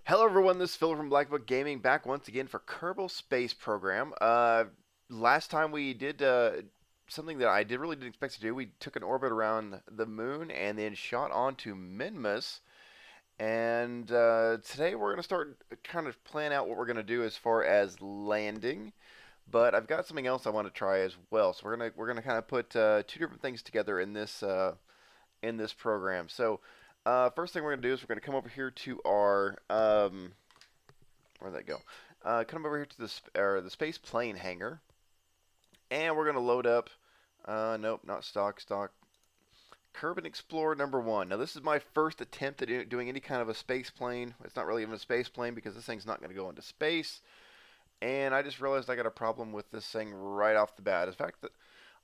Hello everyone, this is Phil from Black Book Gaming back once again for Kerbal Space Program. Last time we did something that really didn't expect to do. We took an orbit around the moon and then shot onto Minmus. And today we're going to start kind of plan out what we're going to do as far as landing. But I've got something else I want to try as well. So we're gonna kind of put two different things together in this program. So first thing we're going to do is we're going to come over here to our where'd that go? Come over here to the space plane hangar, and we're going to load up. Nope, not stock. Kerbin Explorer number 1. Now this is my first attempt at doing any kind of a space plane. It's not really even a space plane because this thing's not going to go into space. And I just realized I got a problem with this thing right off the bat. In fact, that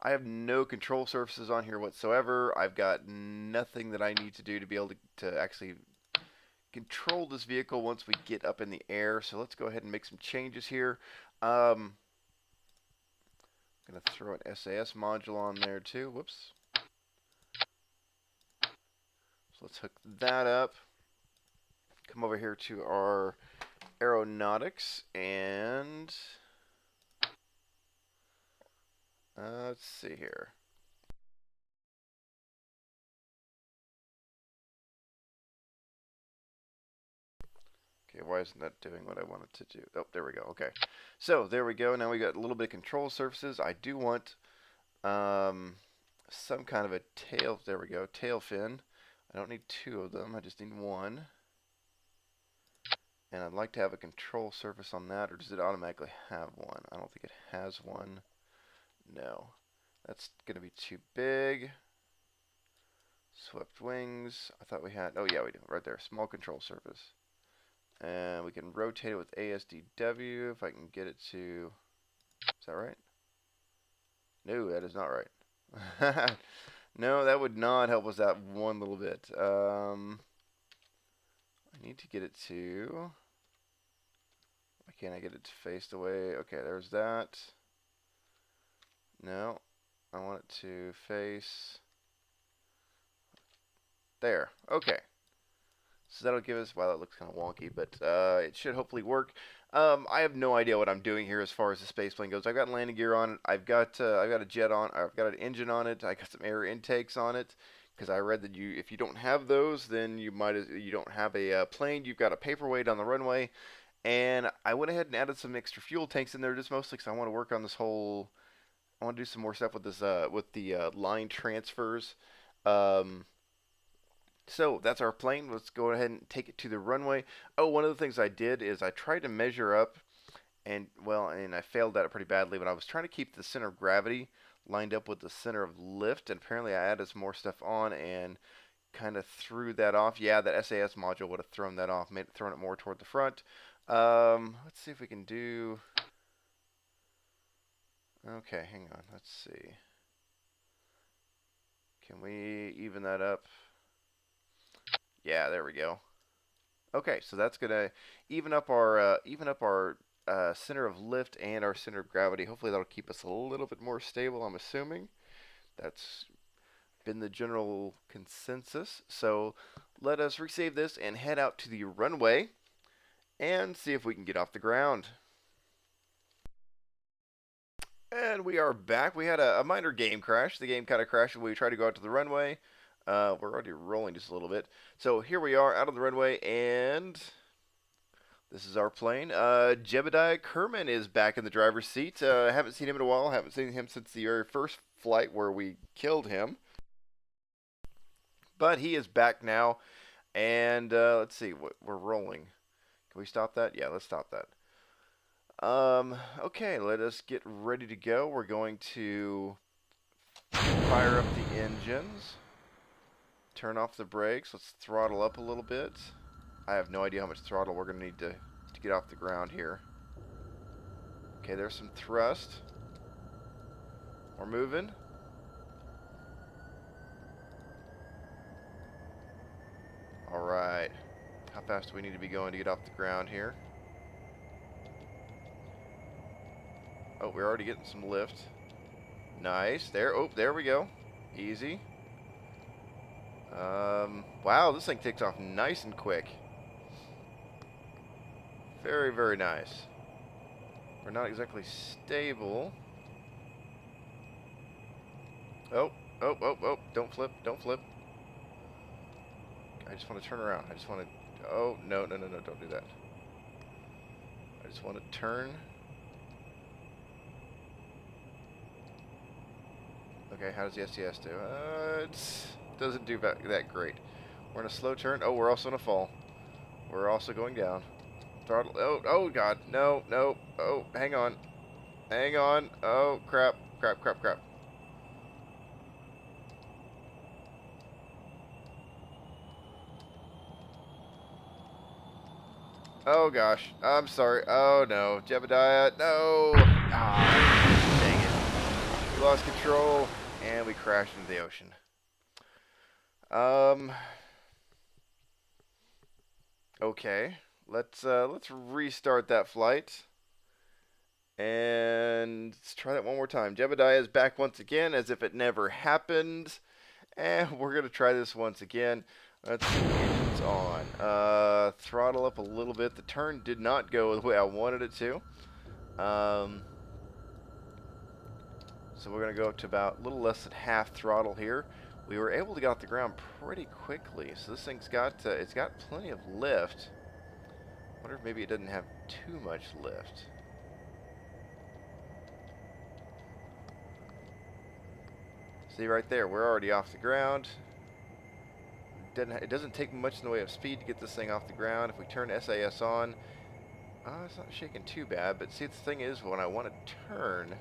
I have no control surfaces on here whatsoever. I've got nothing that I need to do to be able to actually control this vehicle once we get up in the air. So let's go ahead and make some changes here. I'm going to throw an SAS module on there too. Whoops. So let's hook that up. Come over here to our aeronautics and let's see here. Okay, why isn't that doing what I wanted to do? Oh, there we go. Okay. So, there we go. Now we got a little bit of control surfaces. I do want some kind of a tail. There we go. Tail fin. I don't need two of them. I just need one. And I'd like to have a control surface on that, or does it automatically have one? I don't think it has one. No. That's going to be too big. Swept wings. I thought we had... Oh, yeah, we do. Right there. Small control surface. And we can rotate it with ASDW if I can get it to... Is that right? No, that is not right. No, that would not help us out one little bit. I need to get it to... Why can't I get it to face away? Okay, there's that. No, I want it to face... There. Okay. So that'll give us, wow, that looks kind of wonky, but it should hopefully work. I have no idea what I'm doing here as far as the space plane goes. I've got landing gear on it. I've got a jet on. I've got an engine on it. I got some air intakes on it because I read that if you don't have those, then you don't have a plane. You've got a paperweight on the runway, and I went ahead and added some extra fuel tanks in there just mostly because I want to work on this whole. I want to do some more stuff with this with the line transfers. Um, so that's our plane. Let's go ahead and take it to the runway. Oh, one of the things I did is I tried to measure up, and I failed at it pretty badly. But I was trying to keep the center of gravity lined up with the center of lift, and apparently I added some more stuff on and kind of threw that off. Yeah, that SAS module would have thrown that off, thrown it more toward the front. Let's see if we can do. Okay, hang on. Let's see. Can we even that up? Yeah, there we go. Okay, so that's gonna even up our center of lift and our center of gravity. Hopefully that'll keep us a little bit more stable. I'm assuming that's been the general consensus. So let us resave this and head out to the runway and see if we can get off the ground. And we are back. We had a minor game crash. The game kind of crashed when we tried to go out to the runway. We're already rolling just a little bit. So here we are out on the runway, and this is our plane. Jebediah Kerman is back in the driver's seat. I haven't seen him in a while. Haven't seen him since the very first flight where we killed him. But he is back now, and let's see. We're rolling. Can we stop that? Yeah, let's stop that. Okay, let us get ready to go. We're going to fire up the engines. Turn off the brakes. Let's throttle up a little bit. I have no idea how much throttle we're going to need to get off the ground here. Okay, there's some thrust. We're moving. Alright. How fast do we need to be going to get off the ground here? Oh, we're already getting some lift. Nice. There. Oh, there we go. Easy. Wow, this thing takes off nice and quick. Very, very nice. We're not exactly stable. Oh, oh, oh, oh. Don't flip, don't flip. I just want to turn around. I just want to... Oh, no, no, no, no, don't do that. I just want to turn. Okay, how does the STS do? It doesn't do that great. We're in a slow turn. Oh, we're also in a fall. We're also going down. Throttle. Oh, oh, God. No, no. Oh, hang on. Hang on. Oh, crap, crap, crap, crap. Oh, gosh. I'm sorry. Oh, no. Jebediah. No. Ah, dang it. We lost control, and we crashed into the ocean. Okay. Let's restart that flight. And let's try that one more time. Jebediah is back once again as if it never happened. And we're going to try this once again. Let's see, engines on. Throttle up a little bit. The turn did not go the way I wanted it to. So we're going to go up to about a little less than half throttle here. We were able to get off the ground pretty quickly. So this thing's got, it's got plenty of lift. I wonder if maybe it doesn't have too much lift. See right there, we're already off the ground. It doesn't take much in the way of speed to get this thing off the ground. If we turn SAS on, it's not shaking too bad. But see, the thing is, when I want to turn,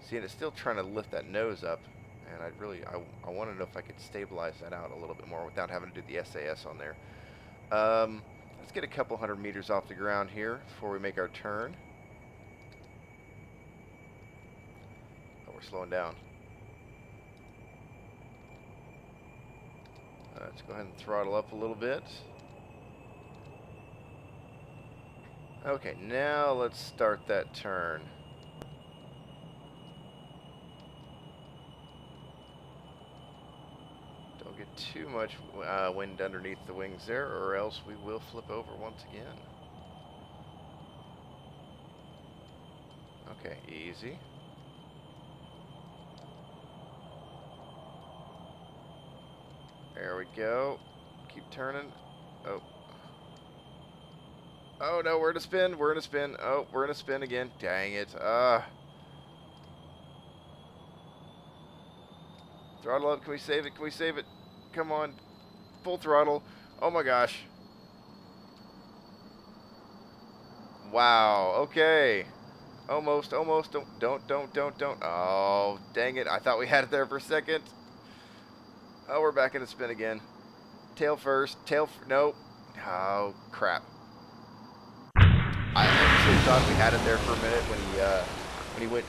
see, and it's still trying to lift that nose up. And I want to know if I could stabilize that out a little bit more without having to do the SAS on there. Let's get a couple hundred meters off the ground here before we make our turn. Oh, we're slowing down. Let's go ahead and throttle up a little bit. Okay, now let's start that turn. Don't get too much wind underneath the wings there, or else we will flip over once again. Okay, easy. There we go. Keep turning. Oh. Oh no, we're in a spin. We're in a spin. Oh, we're in a spin again. Dang it. Throttle up. Can we save it? Can we save it? Come on. Full throttle. Oh my gosh. Wow. Okay. Almost, almost. Don't. Oh, dang it. I thought we had it there for a second. Oh, we're back in a spin again. Tail first. Nope. Oh, crap. I actually thought we had it there for a minute when he went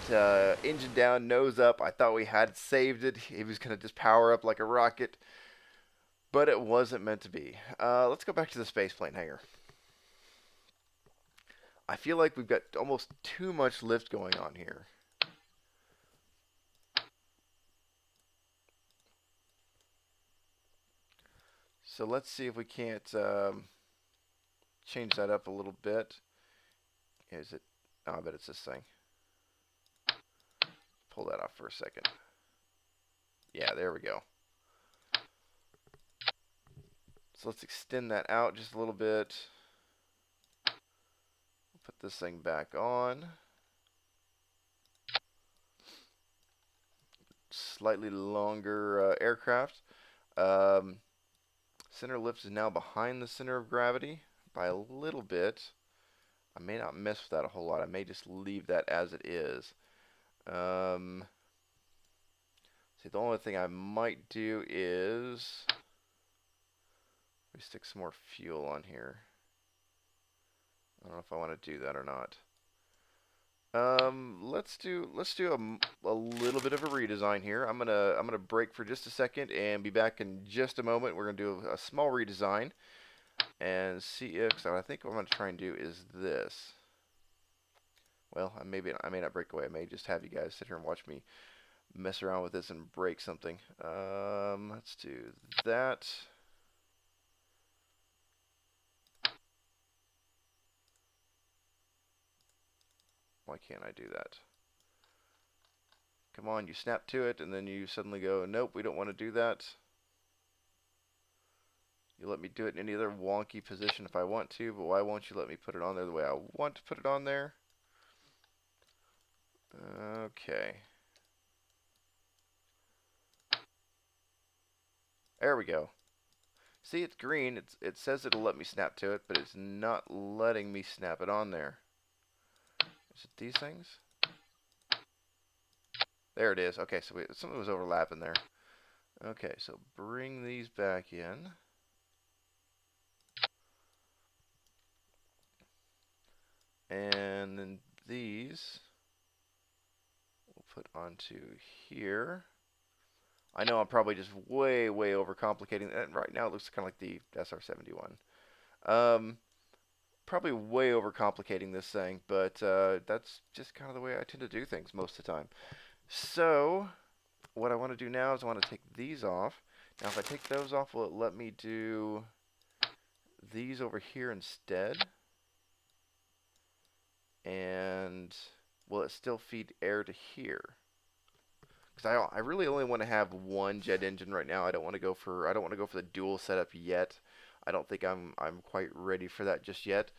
engine down, nose up. I thought we had saved it. He was going to just power up like a rocket. But it wasn't meant to be. Let's go back to the spaceplane hangar. I feel like we've got almost too much lift going on here. So let's see if we can't change that up a little bit. Is it? Oh, I bet it's this thing. Pull that off for a second. Yeah, there we go. So let's extend that out just a little bit. Put this thing back on. Slightly longer aircraft. Center lift is now behind the center of gravity by a little bit. I may not mess with that a whole lot. I may just leave that as it is. See, the only thing I might do is we stick some more fuel on here. I don't know if I want to do that or not. Let's do a little bit of a redesign here. I'm gonna break for just a second and be back in just a moment. We're gonna do a small redesign and see if. So I think what I'm gonna try and do is this. Well, I may not break away. I may just have you guys sit here and watch me mess around with this and break something. Let's do that. Why can't I do that? Come on, you snap to it, and then you suddenly go, nope, we don't want to do that. You let me do it in any other wonky position if I want to, but why won't you let me put it on there the way I want to put it on there? Okay. There we go. See, it's green. It says it'll let me snap to it, but it's not letting me snap it on there. Is it these things? There it is. Okay, so something was overlapping there. Okay, so bring these back in. And then these we'll put onto here. I know I'm probably just way overcomplicating that. Right now it looks kind of like the SR-71. Probably way overcomplicating this thing, but that's just kind of the way I tend to do things most of the time. So what I want to do now is I want to take these off. Now if I take those off, will it let me do these over here instead? And will it still feed air to here? Because I really only want to have one jet engine right now. I don't want to go for the dual setup yet. I don't think I'm quite ready for that just yet.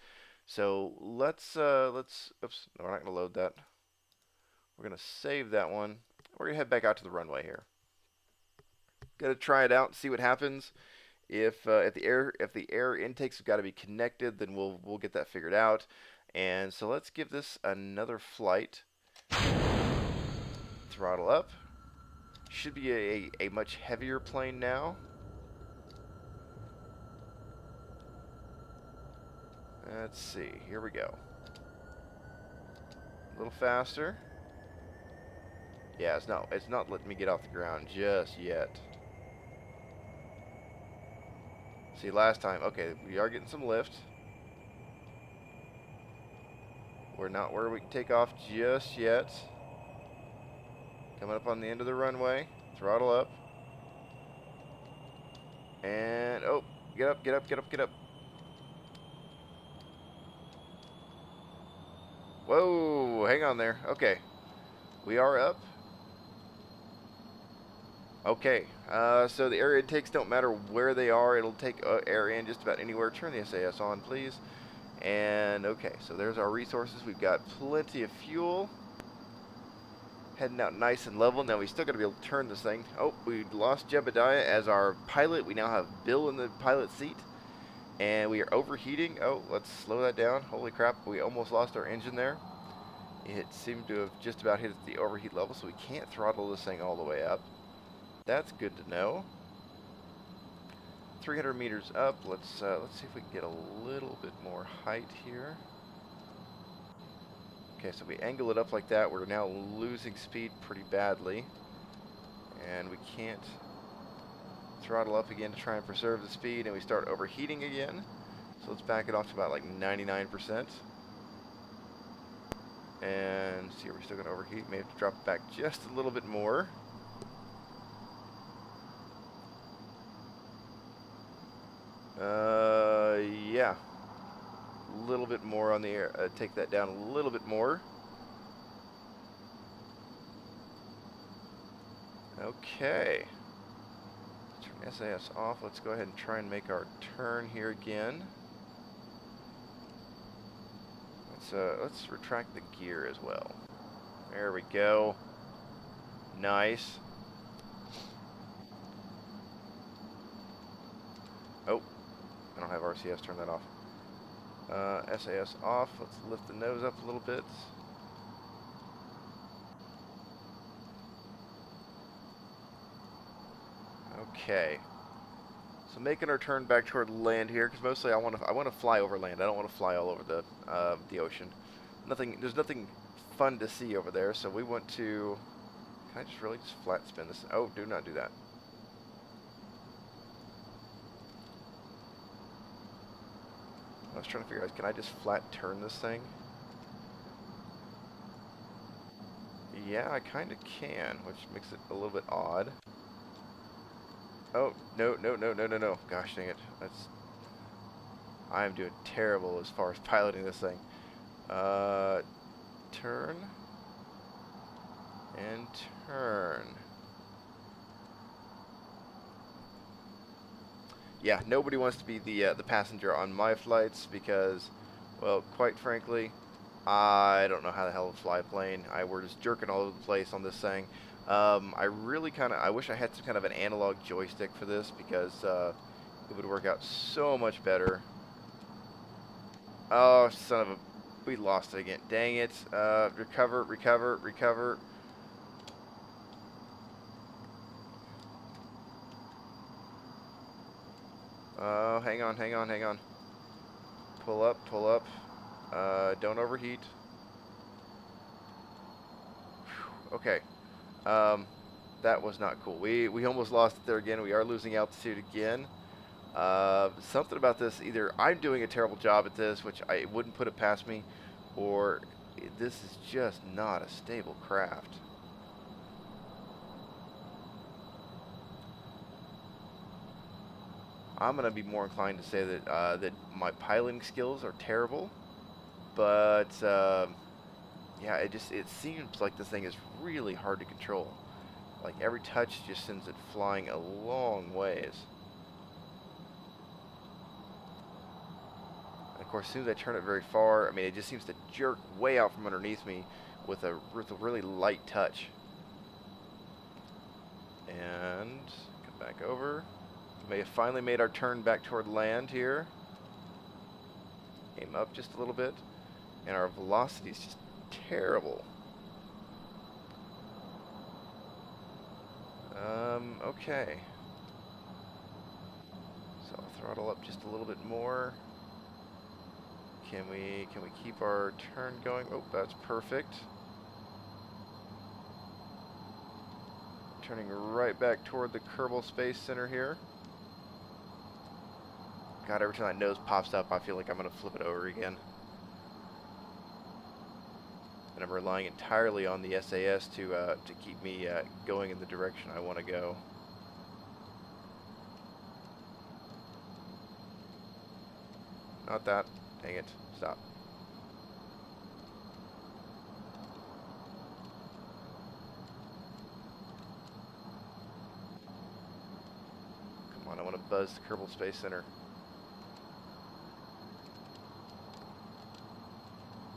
So let's oops, no, we're not going to load that. We're going to save that one. We're going to head back out to the runway here. Got to try it out and see what happens. If the air intakes have got to be connected, then we'll get that figured out. And so let's give this another flight. Throttle up. Should be a much heavier plane now. Let's see. Here we go. A little faster. Yeah, it's not letting me get off the ground just yet. See, last time, okay, we are getting some lift. We're not where we can take off just yet. Coming up on the end of the runway. Throttle up. And, oh, get up, get up, get up, get up. Whoa, hang on there. Okay. We are up. Okay, so the air intakes don't matter where they are. It'll take air in just about anywhere. Turn the SAS on, please. And, okay, so there's our resources. We've got plenty of fuel. Heading out nice and level. Now we still got to be able to turn this thing. Oh, we lost Jebediah as our pilot. We now have Bill in the pilot seat. And we are overheating. Oh, let's slow that down. Holy crap, we almost lost our engine there. It seemed to have just about hit the overheat level, so we can't throttle this thing all the way up. That's good to know. 300 meters up. Let's see if we can get a little bit more height here. Okay, so we angle it up like that. We're now losing speed pretty badly. And we can't throttle up again to try and preserve the speed, and we start overheating again. So let's back it off to about like 99%. And see, we're still going to overheat. May have to drop it back just a little bit more. Yeah. A little bit more on the air. Take that down a little bit more. Okay. Turn SAS off. Let's go ahead and try and make our turn here again. Let's retract the gear as well. There we go. Nice. Oh, I don't have RCS. Turn that off. SAS off. Let's lift the nose up a little bit. Okay. So making our turn back toward land here, because mostly I want to fly over land. I don't want to fly all over the ocean. There's nothing fun to see over there. So we want to. Can I just really just flat spin this? Oh, do not do that. I was trying to figure out, can I just flat turn this thing? Yeah, I kind of can, which makes it a little bit odd. Oh, no. Gosh dang it. I am doing terrible as far as piloting this thing. turn, and turn. Yeah, nobody wants to be the passenger on my flights because, well, quite frankly, I don't know how the hell to fly a plane. We're just jerking all over the place on this thing. I wish I had some kind of an analog joystick for this because it would work out so much better. Oh, son of a, we lost it again. Dang it. Recover, recover, recover. Oh, hang on, hang on, hang on. Pull up, pull up. Don't overheat. Whew, okay. That was not cool. We almost lost it there again. We are losing altitude again. Something about this, either I'm doing a terrible job at this, which I wouldn't put it past me, or this is just not a stable craft. I'm going to be more inclined to say that my piloting skills are terrible, but yeah, it seems like this thing is really hard to control. Like every touch just sends it flying a long ways. And of course, as soon as I turn it very far, I mean, it just seems to jerk way out from underneath me with a really light touch. And come back over. We may have finally made our turn back toward land here. Came up just a little bit. And our velocity is just terrible. Okay. So I'll throttle up just a little bit more. Can we keep our turn going? Oh, that's perfect. Turning right back toward the Kerbel Space Center here. God, every time that nose pops up, I feel like I'm going to flip it over again. And I'm relying entirely on the SAS to keep me going in the direction I want to go. Not that. Dang it. Stop. Come on, I want to buzz the Kerbal Space Center.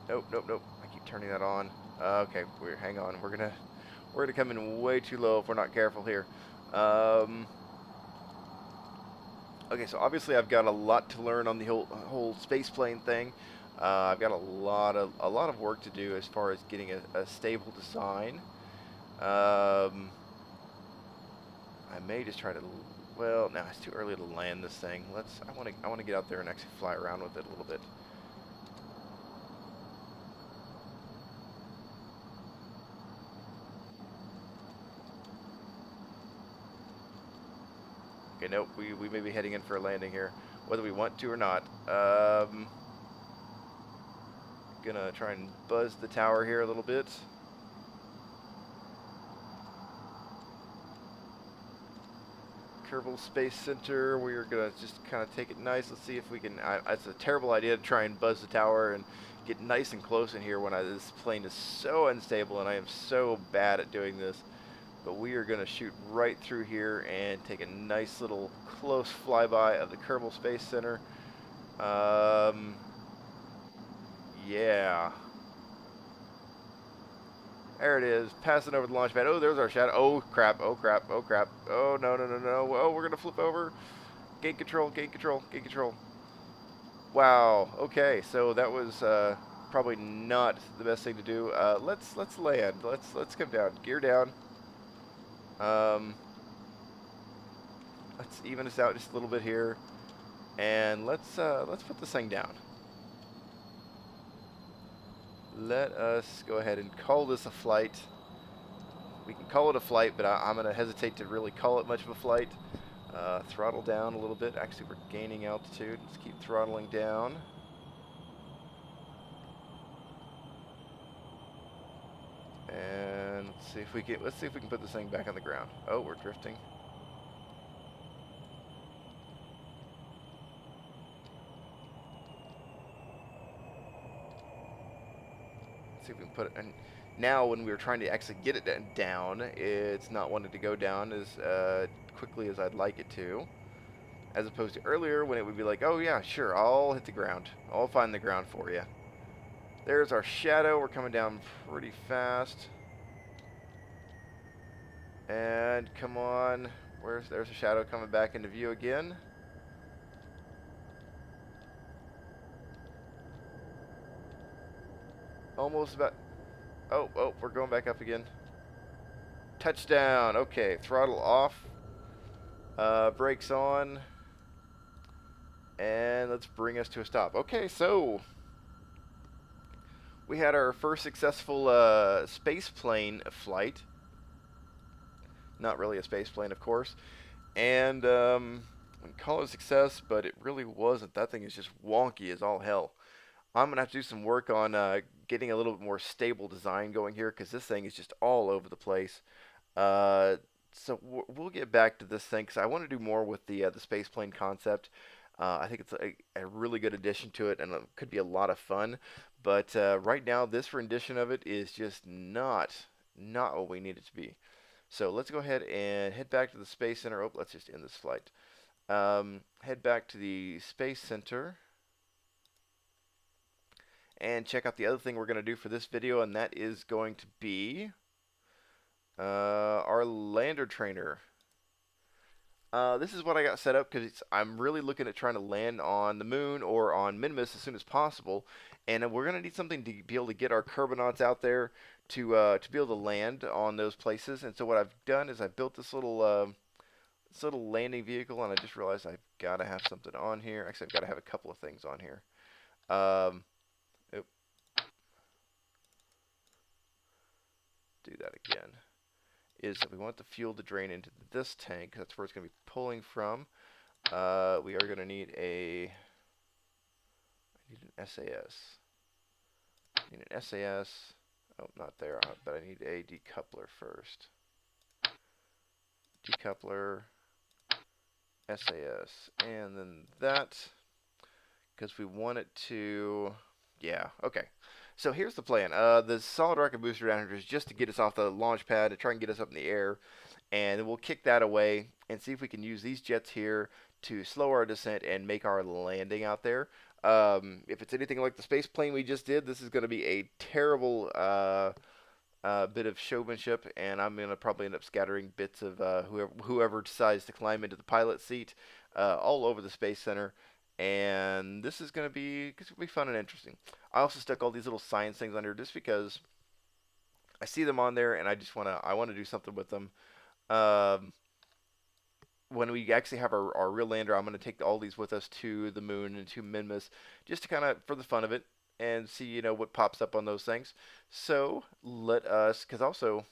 Nope, nope, nope. I keep turning that on. Okay, hang on. We're gonna come in way too low if we're not careful here. Okay, so obviously I've got a lot to learn on the whole space plane thing. I've got a lot of work to do as far as getting a stable design. I may just try to. Well, no, it's too early to land this thing. I want to get out there and actually fly around with it a little bit. Okay, nope, we may be heading in for a landing here, whether we want to or not. Gonna try and buzz the tower here a little bit. Kerbal Space Center, we're gonna just kind of take it nice. Let's see if we can, it's a terrible idea to try and buzz the tower and get nice and close in here when this plane is so unstable and I am so bad at doing this. But we are going to shoot right through here and take a nice little close flyby of the Kerbal Space Center. Yeah. There it is, passing over the launch pad. Oh, there's our shadow. Oh, crap, oh, crap, oh, crap. Oh, no, no, no, no. Oh, we're going to flip over. Gate control, gate control, gate control. Wow, okay, so that was probably not the best thing to do. Let's land. Let's come down. Gear down. Let's even us out just a little bit here, and let's put this thing down. Let us go ahead and call this a flight. We can call it a flight, but I'm going to hesitate to really call it much of a flight. Throttle down a little bit. Actually, we're gaining altitude. Let's keep throttling down. And let's see if we can put this thing back on the ground. Oh, we're drifting. Let's see if we can put it. And now, when we were trying to actually get it down, it's not wanting to go down as quickly as I'd like it to. As opposed to earlier, when it would be like, oh yeah, sure, I'll hit the ground. I'll find the ground for you. There's our shadow. We're coming down pretty fast. And come on. There's a shadow coming back into view again. Almost about. Oh, we're going back up again. Touchdown. Okay, throttle off. Brakes on. And let's bring us to a stop. Okay, so we had our first successful space plane flight. Not really a space plane, of course. And call it a success, but it really wasn't. That thing is just wonky as all hell. I'm going to have to do some work on getting a little bit more stable design going here, because this thing is just all over the place. Uh, so we'll get back to this thing, because I want to do more with the space plane concept. I think it's a really good addition to it, and it could be a lot of fun. But right now, this rendition of it is just not what we need it to be. So let's go ahead and head back to the Space Center. Oh, let's just end this flight. Head back to the Space Center and check out the other thing we're going to do for this video, and that is going to be our lander trainer. This is what I got set up because I'm really looking at trying to land on the moon or on Minimus as soon as possible, and we're going to need something to be able to get our Kerbonauts out there to be able to land on those places. And so what I've done is I built this little landing vehicle, and I just realized I've got to have something on here. Actually, I've got to have a couple of things on here. Do that again. Is that we want the fuel to drain into this tank. That's where it's going to be pulling from. We are going to need I need an SAS. I need an SAS. Oh, not there, but I need a decoupler first. Decoupler, SAS, and then that, because we want it to, yeah, okay. So here's the plan. The solid rocket booster down here is just to get us off the launch pad, to try and get us up in the air, and we'll kick that away and see if we can use these jets here to slow our descent and make our landing out there. If it's anything like the space plane we just did, this is going to be a terrible bit of showmanship, and I'm going to probably end up scattering bits of whoever decides to climb into the pilot seat all over the Space Center. And this is going to be fun and interesting. I also stuck all these little science things under just because I see them on there, and I want to do something with them. When we actually have our real lander, I'm going to take all these with us to the moon and to Minmus, just to kind of, for the fun of it, and see, what pops up on those things. So let us, because also,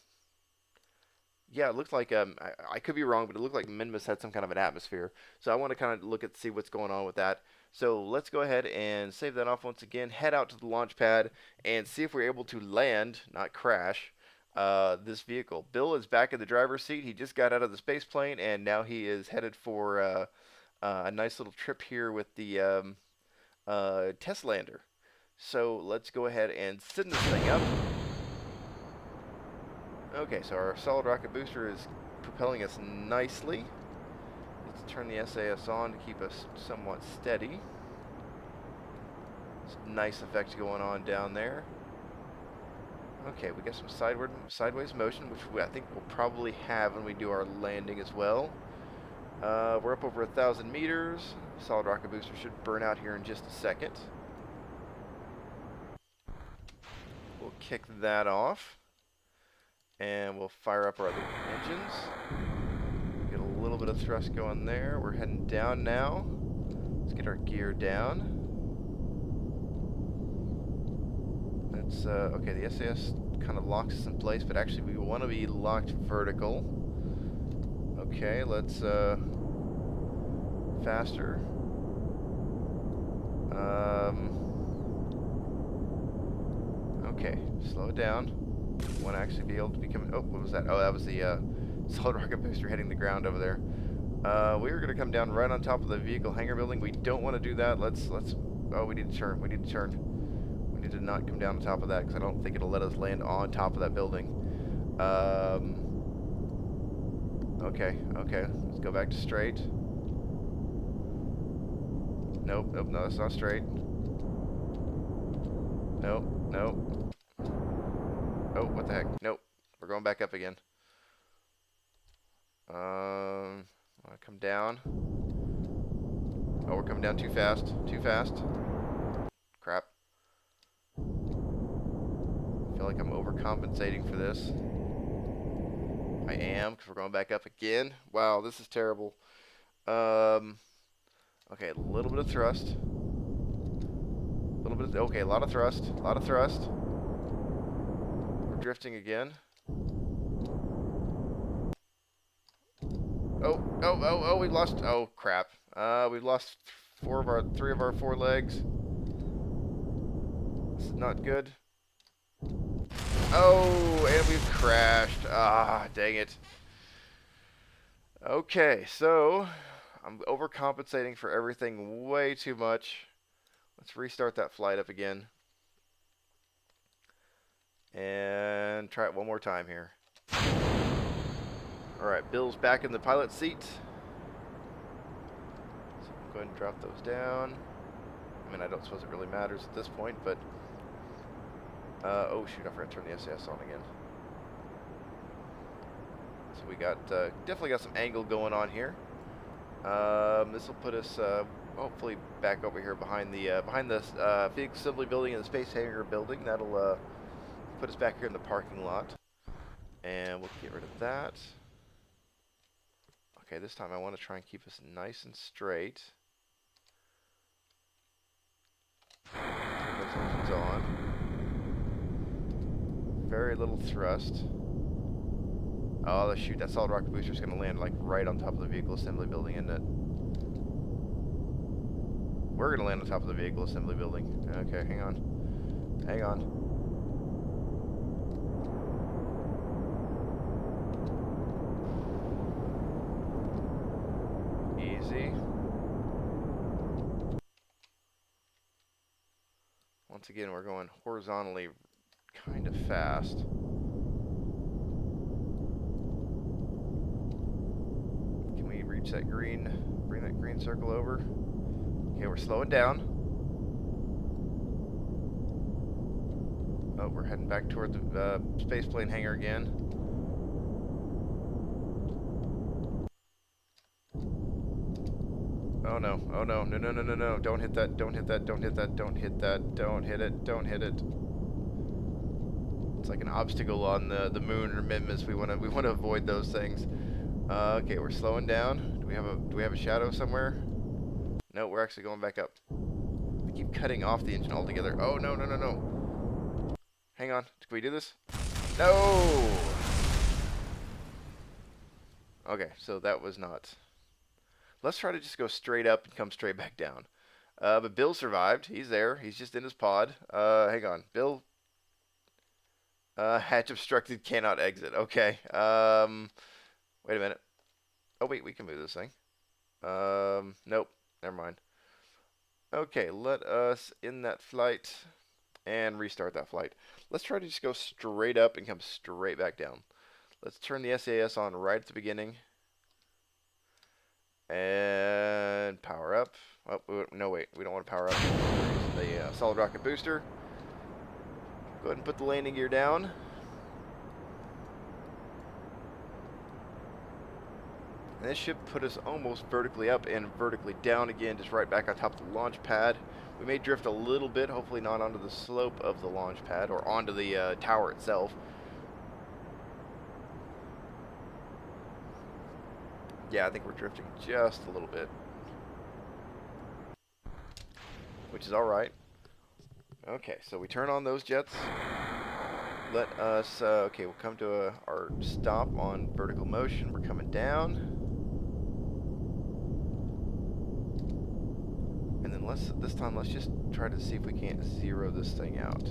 yeah, it looked like, I could be wrong, but it looked like Minmus had some kind of an atmosphere. So I want to kind of see what's going on with that. So let's go ahead and save that off once again, head out to the launch pad, and see if we're able to land, not crash, this vehicle. Bill is back in the driver's seat. He just got out of the space plane, and now he is headed for a nice little trip here with the test lander. So let's go ahead and send this thing up. Okay, so our solid rocket booster is propelling us nicely. Let's turn the SAS on to keep us somewhat steady. Some nice effects going on down there. Okay, we got some sideways motion, which I think we'll probably have when we do our landing as well. We're up over 1,000 meters. Solid rocket booster should burn out here in just a second. We'll kick that off, and we'll fire up our other engines. Get a little bit of thrust going there. We're heading down now. Let's get our gear down. That's okay, the SAS kind of locks us in place, but actually we want to be locked vertical. Okay, let's faster. Okay, slow it down. We want to actually be able to be coming. Oh, what was that? Oh, that was the solid rocket booster hitting the ground over there. We were going to come down right on top of the vehicle hangar building. We don't want to do that. Let's. Oh, we need to turn. We need to turn. We need to not come down on top of that because I don't think it'll let us land on top of that building. Okay, okay. Let's go back to straight. Nope, nope, no, that's not straight. Nope, nope. Oh, what the heck? Nope. We're going back up again. Wanna come down. Oh, we're coming down too fast. Too fast. Crap. I feel like I'm overcompensating for this. I am, because we're going back up again. Wow, this is terrible. Okay, a little bit of thrust. A little bit of, okay, a lot of thrust. A lot of thrust. We're drifting again. Oh, we lost, oh, crap. We've lost three of our four legs. This is not good. Oh, and we've crashed. Ah, dang it. Okay, so I'm overcompensating for everything way too much. Let's restart that flight up again. And try it one more time here. Alright, Bill's back in the pilot seat. So I'm going to drop those down. I mean, I don't suppose it really matters at this point, but... oh shoot, I forgot to turn the SAS on again. So we got, definitely got some angle going on here. This will put us, hopefully back over here behind the vehicle assembly building and the space hangar building. That'll, put us back here in the parking lot. And we'll get rid of that. Okay, this time I want to try and keep us nice and straight. Turn those engines on. Very little thrust. Oh, shoot, that solid rocket booster is going to land like right on top of the vehicle assembly building, isn't it? We're going to land on top of the vehicle assembly building. Okay, hang on. Hang on. Easy. Once again, we're going horizontally kind of fast. Can we reach that green, bring that green circle over? Okay, we're slowing down. Oh, we're heading back toward the spaceplane hangar again. Oh no, oh no, no, no, no, no, no, don't hit that, don't hit that, don't hit that, don't hit that, don't hit it, don't hit it. It's like an obstacle on the moon or Mimus. We want to avoid those things. Okay, we're slowing down. Do we have a shadow somewhere? No, we're actually going back up. We keep cutting off the engine altogether. Oh no, no, no, no. Hang on. Can we do this? No. Okay, so that was not. Let's try to just go straight up and come straight back down. But Bill survived. He's there. He's just in his pod. Hang on. Bill. Hatch obstructed, cannot exit. Okay. Wait a minute. Oh, wait. We can move this thing. Nope. Never mind. Okay. Let us end that flight and restart that flight. Let's try to just go straight up and come straight back down. Let's turn the SAS on right at the beginning. And power up. Oh, no, wait. We don't want to power up. We're using the solid rocket booster. Go ahead and put the landing gear down. And this should put us almost vertically up and vertically down again, just right back on top of the launch pad. We may drift a little bit, hopefully not onto the slope of the launch pad or onto the tower itself. Yeah, I think we're drifting just a little bit, which is alright. Okay, so we turn on those jets. Let us, okay, we'll come to our stop on vertical motion. We're coming down. And then this time, let's just try to see if we can't zero this thing out.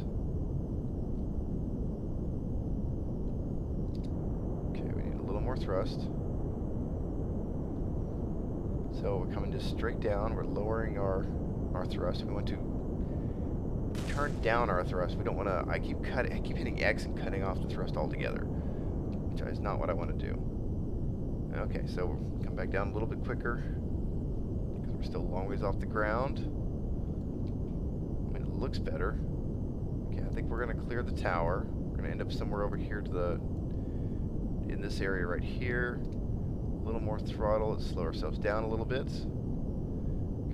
Okay, we need a little more thrust. So we're coming just straight down. We're lowering our thrust. We want to turn down our thrust. We don't want to. I keep hitting X and cutting off the thrust altogether, which is not what I want to do. Okay, so we'll come back down a little bit quicker because we're still a long ways off the ground. I mean, it looks better. Okay, I think we're gonna clear the tower. We're gonna end up somewhere over here to the in this area right here. A little more throttle. Let's slow ourselves down a little bit.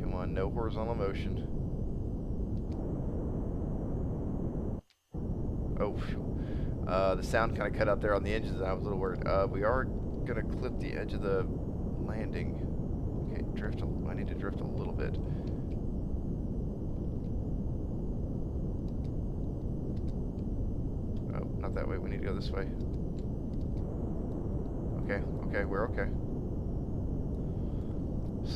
Come on, no horizontal motion. Oh, the sound kind of cut out there on the engines, and I was a little worried. We are gonna clip the edge of the landing. Okay, drift. I need to drift a little bit. Oh, not that way. We need to go this way. Okay, okay, we're okay.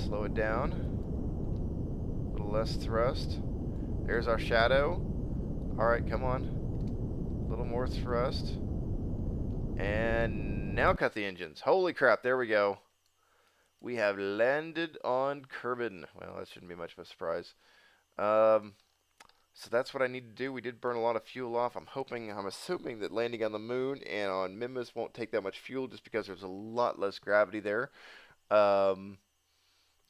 Slow it down. A little less thrust. There's our shadow. Alright, come on. A little more thrust. And now cut the engines. Holy crap, there we go. We have landed on Kerbin. Well, that shouldn't be much of a surprise. So that's what I need to do. We did burn a lot of fuel off. I'm assuming that landing on the moon and on Mimas won't take that much fuel just because there's a lot less gravity there. And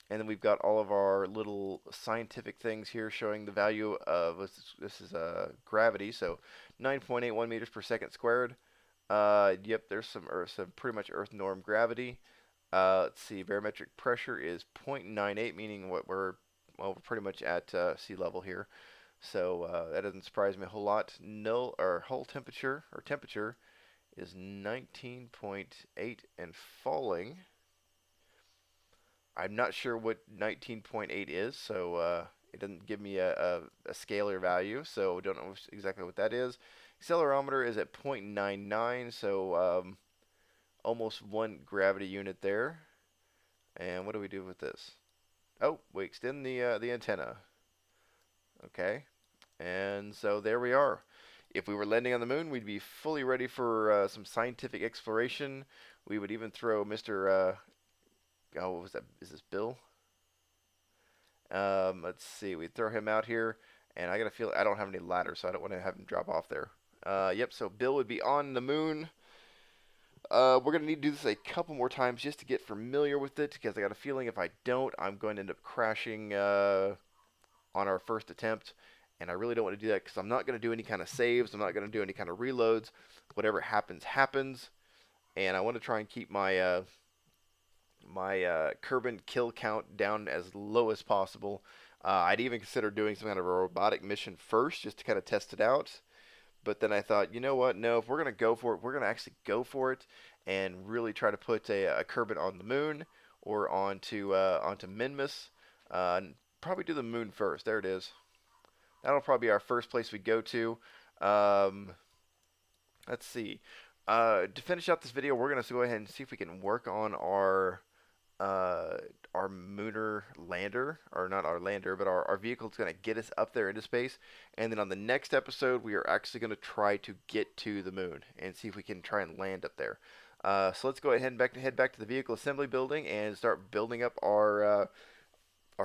then we've got all of our little scientific things here showing the value of, this is gravity, so 9.81 meters per second squared. Yep, there's some pretty much Earth norm gravity. Let's see, barometric pressure is 0.98, meaning we're pretty much at sea level here. So that doesn't surprise me a whole lot. Hull temperature is 19.8 and falling. I'm not sure what 19.8 is, so it doesn't give me a scalar value, so don't know exactly what that is. Accelerometer is at 0.99, so almost 1 gravity unit there. And what do we do with this? Oh, we extend the antenna. Okay, and so there we are. If we were landing on the moon, we'd be fully ready for some scientific exploration. We would even throw Mr. Oh, what was that? Is this Bill? Let's see. We'd throw him out here, and I got a feel I don't have any ladders, so I don't want to have him drop off there. Yep, so Bill would be on the moon. We're going to need to do this a couple more times just to get familiar with it, because I got a feeling if I don't, I'm going to end up crashing on our first attempt. And I really don't want to do that because I'm not going to do any kind of saves. I'm not going to do any kind of reloads. Whatever happens, happens. And I want to try and keep my Kerbin kill count down as low as possible. I'd even consider doing some kind of a robotic mission first just to kind of test it out. But then I thought, you know what? No, if we're going to go for it, we're going to actually go for it and really try to put a Kerbin on the moon or onto Minmus. Probably do the moon first. There it is. That'll probably be our first place we go to. Let's see. To finish out this video, we're going to go ahead and see if we can work on our Mooner lander, or not our lander, but our vehicle is going to get us up there into space. And then on the next episode, we are actually going to try to get to the moon and see if we can try and land up there. So let's go ahead and head back to the vehicle assembly building and start building up our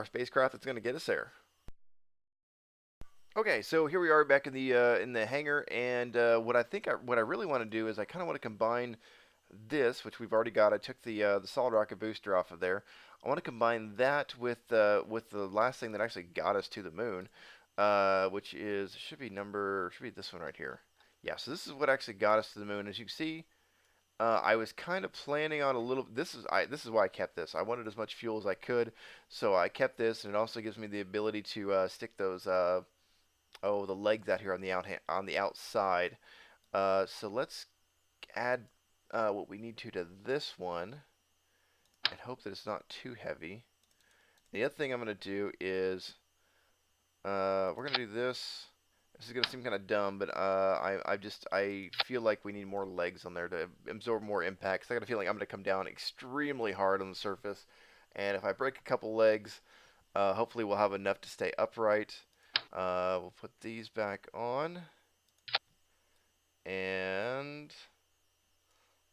spacecraft that's going to get us there. Okay, so here we are back in the hangar, and what I really want to do is I kind of want to combine this, which we've already got. I took the solid rocket booster off of there. I want to combine that with the last thing that actually got us to the moon, which should be this one right here. Yeah, so this is what actually got us to the moon. As you can see, I was kind of planning on a little. This is why I kept this. I wanted as much fuel as I could, so I kept this, and it also gives me the ability to stick those the legs out here on the outside. So let's add what we need to this one and hope that it's not too heavy. The other thing I'm going to do is we're going to do this. This is going to seem kind of dumb, but I feel like we need more legs on there to absorb more impact. So I got a feeling I'm going to come down extremely hard on the surface, and if I break a couple legs, hopefully we'll have enough to stay upright. We'll put these back on, and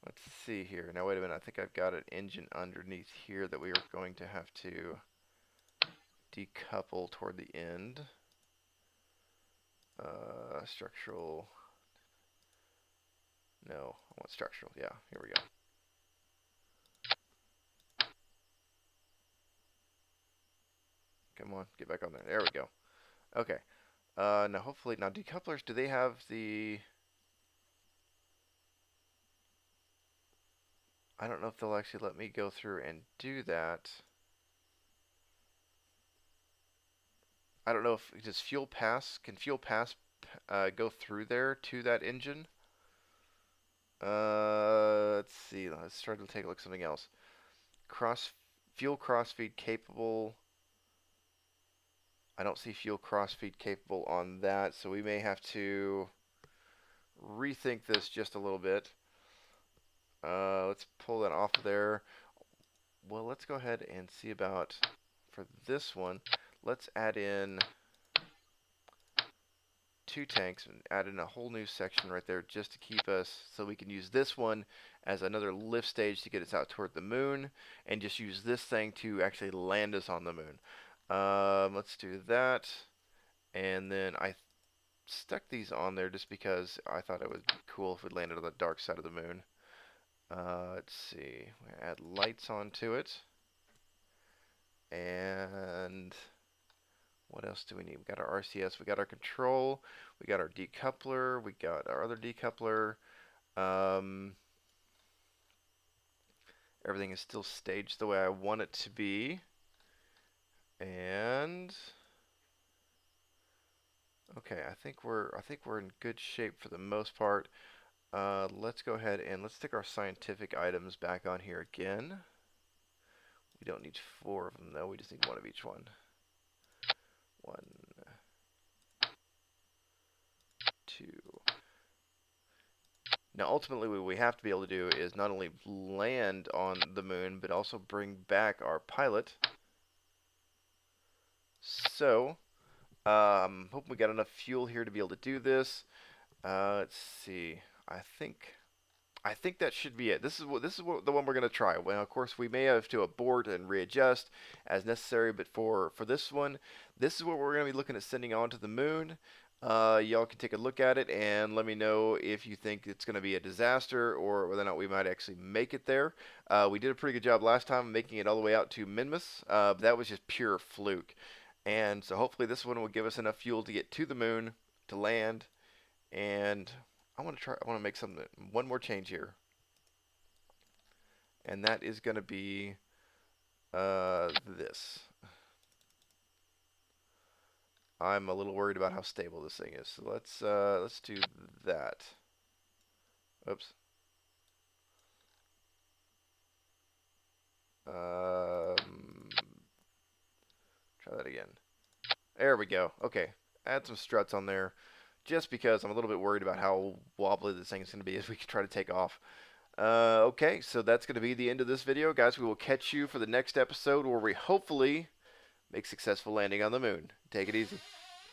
let's see here. Now wait a minute, I think I've got an engine underneath here that we are going to have to decouple toward the end. Structural. No, I want structural. Yeah, here we go. Come on, get back on there. There we go. Okay. Now hopefully, now decouplers, do they have the... I don't know if they'll actually let me go through and do that. I don't know if does fuel pass, can fuel pass go through there to that engine? Let's see. Let's try to take a look at something else. Cross fuel crossfeed capable. I don't see fuel crossfeed capable on that, so we may have to rethink this just a little bit. Let's pull that off of there. Well, let's go ahead and see about for this one. Let's add in 2 tanks and add in a whole new section right there just to keep us so we can use this one as another lift stage to get us out toward the moon and just use this thing to actually land us on the moon. Let's do that. And then I stuck these on there just because I thought it would be cool if we landed on the dark side of the moon. Let's see. We add lights onto it. And what else do we need? We got our RCS, we got our control, we got our decoupler, we got our other decoupler. Everything is still staged the way I want it to be. And okay, I think we're in good shape for the most part. Let's go ahead and let's stick our scientific items back on here again. We don't need 4 of them though, we just need 1 of each one. 1, 2. Now ultimately what we have to be able to do is not only land on the moon, but also bring back our pilot. So, hope we got enough fuel here to be able to do this. Let's see. I think that should be it. This is what the one we're gonna try. Well, of course, we may have to abort and readjust as necessary, but for this one, this is what we're gonna be looking at sending on to the moon. Y'all can take a look at it and let me know if you think it's going to be a disaster or whether or not we might actually make it there. We did a pretty good job last time making it all the way out to Minmus. But that was just pure fluke. And so hopefully this one will give us enough fuel to get to the moon, to land, and I want to make one more change here. And that is going to be this. I'm a little worried about how stable this thing is. So let's do that. Oops. Try that again. There we go. Okay. Add some struts on there just because I'm a little bit worried about how wobbly this thing is going to be as we try to take off. Okay, so that's going to be the end of this video. Guys, we will catch you for the next episode where we hopefully make successful landing on the moon. Take it easy.